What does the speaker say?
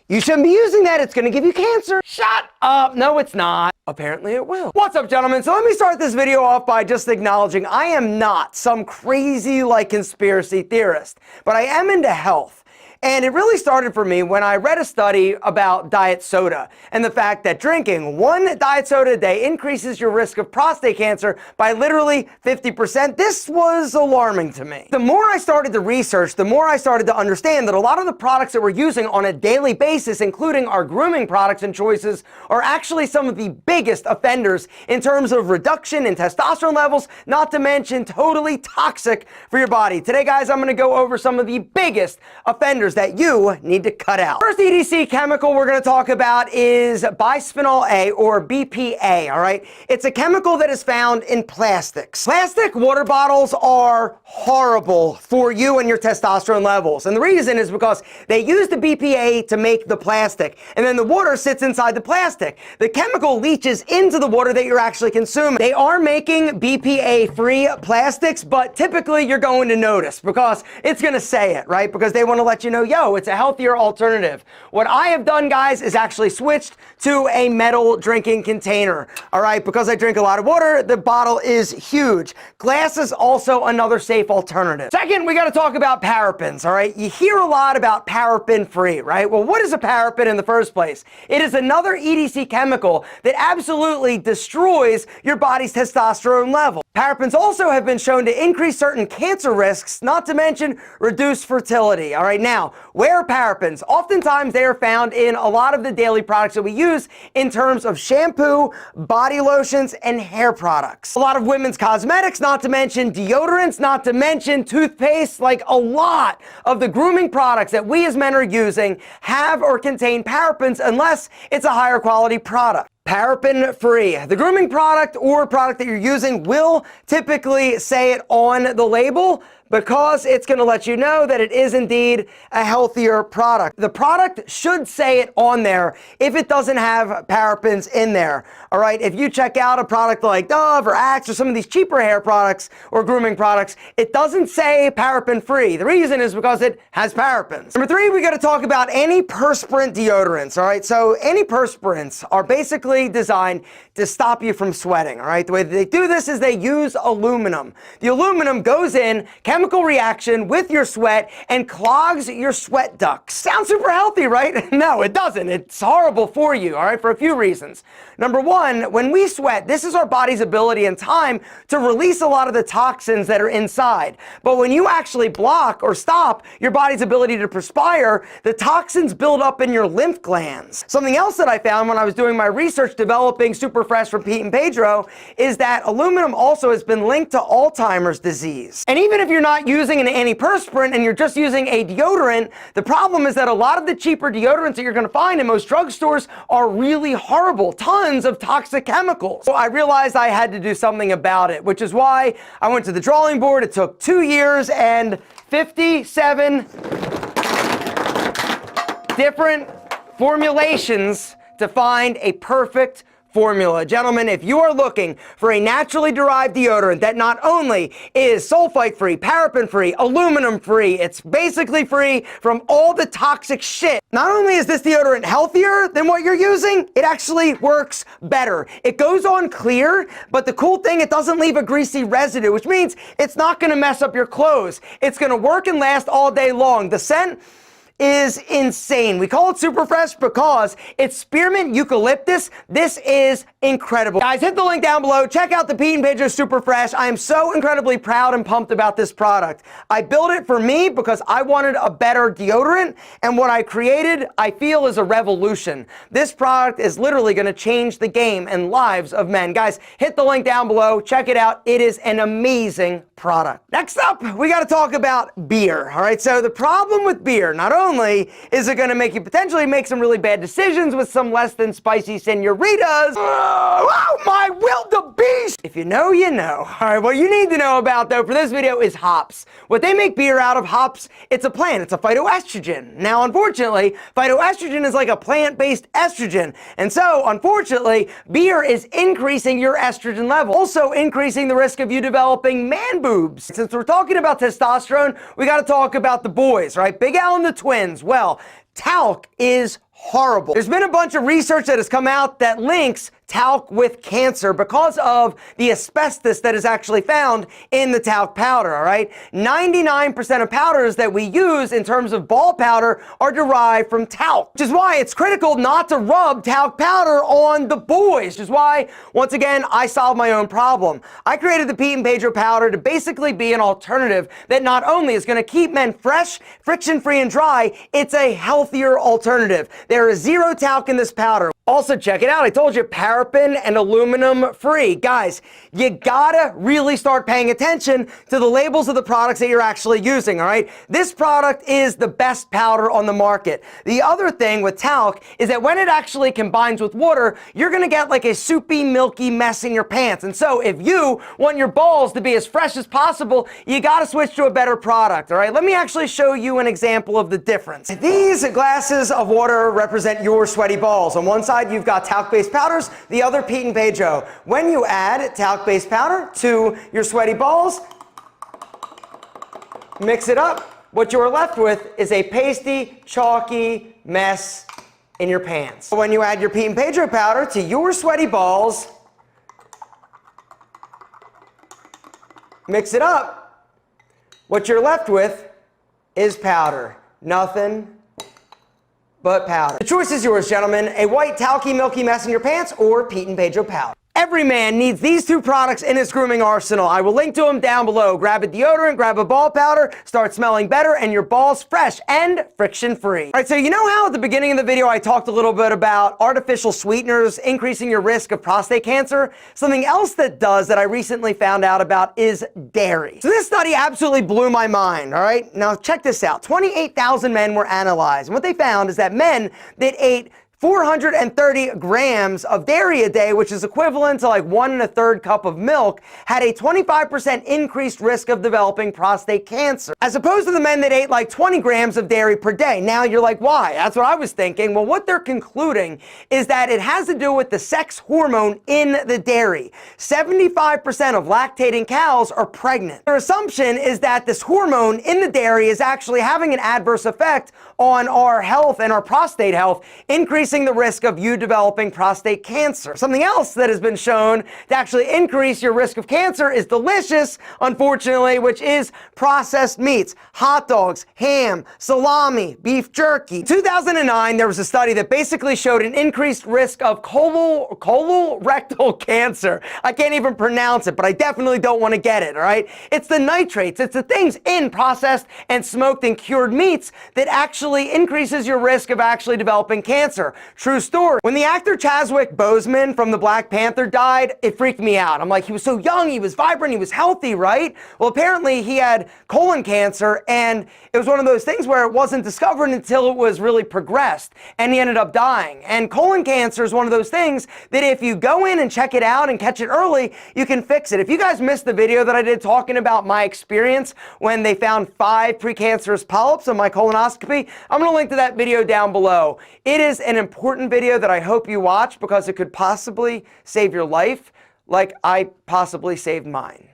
You shouldn't be using that. It's going to give you cancer. Shut up. No, it's not. Apparently it will. What's up, gentlemen? So let me start this video off by just acknowledging I am not some crazy conspiracy theorist, but I am into health. And it really started for me when I read a study about diet soda and the fact that drinking one diet soda a day increases your risk of prostate cancer by literally 50%. This was alarming to me. The more I started to research, the more I started to understand that a lot of the products that we're using on a daily basis, including our grooming products and choices, are actually some of the biggest offenders in terms of reduction in testosterone levels, not to mention totally toxic for your body. Today, guys, I'm going to go over some of the biggest offenders that you need to cut out. First EDC chemical we're going to talk about is Bisphenol A, or BPA, all right? It's a chemical that is found in plastics. Plastic water bottles are horrible for you and your testosterone levels. And the reason is because they use the BPA to make the plastic, and then the water sits inside the plastic. The chemical leaches into the water that you're actually consuming. They are making BPA-free plastics, but typically you're going to notice because it's going to say it, right? Because they want to let you know, yo, it's a healthier alternative. What I have done, guys, is actually switched to a metal drinking container, all right? Because I drink a lot of water, the bottle is huge. Glass is also another safe alternative. Second, we got to talk about parabens, all right? You hear a lot about paraben-free, right? Well, what is a paraben in the first place? It is another EDC chemical that absolutely destroys your body's testosterone level. Parabens also have been shown to increase certain cancer risks, not to mention reduce fertility, all right? Now, where are parabens? Oftentimes they are found in a lot of the daily products that we use in terms of shampoo, body lotions, and hair products. A lot of women's cosmetics, not to mention deodorants, not to mention toothpaste. Like a lot of the grooming products that we as men are using have or contain parabens unless it's a higher quality product. Paraben-free. The grooming product or product that you're using will typically say it on the label because it's going to let you know that it is indeed a healthier product. The product should say it on there if it doesn't have parabens in there. All right, if you check out a product like Dove or Axe or some of these cheaper hair products or grooming products, it doesn't say paraben-free. The reason is because it has parabens. Number three, we got to talk about antiperspirant deodorants. All right, so antiperspirants are basically designed to stop you from sweating. All right, the way that they do this is they use aluminum. The aluminum goes in, chemical reaction with your sweat, and clogs your sweat ducts. Sounds super healthy, right? No, it doesn't. It's horrible for you, all right, for a few reasons. Number one, when we sweat, this is our body's ability and time to release a lot of the toxins that are inside. But when you actually block or stop your body's ability to perspire, the toxins build up in your lymph glands. Something else that I found when I was doing my research developing Super Fresh from Pete and Pedro is that aluminum also has been linked to Alzheimer's disease. And even if you're not using an antiperspirant and you're just using a deodorant, the problem is that a lot of the cheaper deodorants that you're going to find in most drugstores are really horrible. Tons of toxic chemicals. So I realized I had to do something about it, which is why I went to the drawing board. It took 2 years and 57 different formulations to find a perfect formula. Gentlemen, if you are looking for a naturally derived deodorant that not only is sulfite-free, paraben-free, aluminum-free, it's basically free from all the toxic shit. Not only is this deodorant healthier than what you're using, it actually works better. It goes on clear, but the cool thing, it doesn't leave a greasy residue, which means it's not going to mess up your clothes. It's going to work and last all day long. The scent is insane. We call it Super Fresh because it's spearmint eucalyptus. This is incredible. Guys, hit the link down below. Check out the Pete and Pedro Super Fresh. I am so incredibly proud and pumped about this product. I built it for me because I wanted a better deodorant, and what I created, I feel, is a revolution. This product is literally going to change the game and lives of men. Guys, hit the link down below. Check it out. It is an amazing product. Next up, we got to talk about beer. All right, so the problem with beer, not only is it going to make you potentially make some really bad decisions with some less than spicy senoritas, oh my wildebeest! If you know, you know. All right, what you need to know about, though, for this video is hops. What they make beer out of, hops, it's a plant. It's a phytoestrogen. Now, unfortunately, phytoestrogen is like a plant-based estrogen. And so, unfortunately, beer is increasing your estrogen level, also increasing the risk of you developing man boobs. Since we're talking about testosterone, we got to talk about the boys, right? Big Al and the twins. Well, talc is horrible. There's been a bunch of research that has come out that links talc with cancer because of the asbestos that is actually found in the talc powder, all right? 99% of powders that we use in terms of ball powder are derived from talc, which is why it's critical not to rub talc powder on the boys, which is why, once again, I solved my own problem. I created the Pete and Pedro powder to basically be an alternative that not only is going to keep men fresh, friction-free, and dry, it's a healthier alternative. There is zero talc in this powder. Also, check it out. I told you, paraben and aluminum free. Guys, you gotta really start paying attention to the labels of the products that you're actually using, all right? This product is the best powder on the market. The other thing with talc is that when it actually combines with water, you're gonna get like a soupy, milky mess in your pants. And so if you want your balls to be as fresh as possible, you gotta switch to a better product, all right? Let me actually show you an example of the difference. These glasses of water represent your sweaty balls. On one side, you've got talc-based powders, the other Pete and Pedro. When you add talc-based powder to your sweaty balls, mix it up, what you're left with is a pasty, chalky mess in your pants. When you add your Pete and Pedro powder to your sweaty balls, mix it up, what you're left with is powder. Nothing but powder. The choice is yours, gentlemen. A white, talky, milky mess in your pants or Pete and Pedro powder. Every man needs these two products in his grooming arsenal. I will link to them down below. Grab a deodorant, grab a ball powder, start smelling better, and your balls fresh and friction-free. All right, so you know how at the beginning of the video I talked a little bit about artificial sweeteners increasing your risk of prostate cancer? Something else that does that I recently found out about is dairy. So this study absolutely blew my mind, all right? Now check this out. 28,000 men were analyzed, and what they found is that men that ate 430 grams of dairy a day, which is equivalent to like 1 1/3 cup of milk, had a 25% increased risk of developing prostate cancer, as opposed to the men that ate like 20 grams of dairy per day. Now you're like, why? That's what I was thinking. Well, what they're concluding is that it has to do with the sex hormone in the dairy. 75% of lactating cows are pregnant. Their assumption is that this hormone in the dairy is actually having an adverse effect on our health and our prostate health, increasing the risk of you developing prostate cancer. Something else that has been shown to actually increase your risk of cancer is delicious, unfortunately, which is processed meats, hot dogs, ham, salami, beef jerky. In 2009, there was a study that basically showed an increased risk of colorectal cancer. I can't even pronounce it, but I definitely don't want to get it, all right? It's the nitrates, it's the things in processed and smoked and cured meats that actually increases your risk of actually developing cancer. True story. When the actor Chadwick Boseman from the Black Panther died, it freaked me out. I'm like, he was so young, he was vibrant, he was healthy, right? Well, apparently he had colon cancer, and it was one of those things where it wasn't discovered until it was really progressed, and he ended up dying. And colon cancer is one of those things that if you go in and check it out and catch it early, you can fix it. If you guys missed the video that I did talking about my experience when they found 5 precancerous polyps on my colonoscopy, I'm going to link to that video down below. It is an important video that I hope you watch because it could possibly save your life like I possibly saved mine.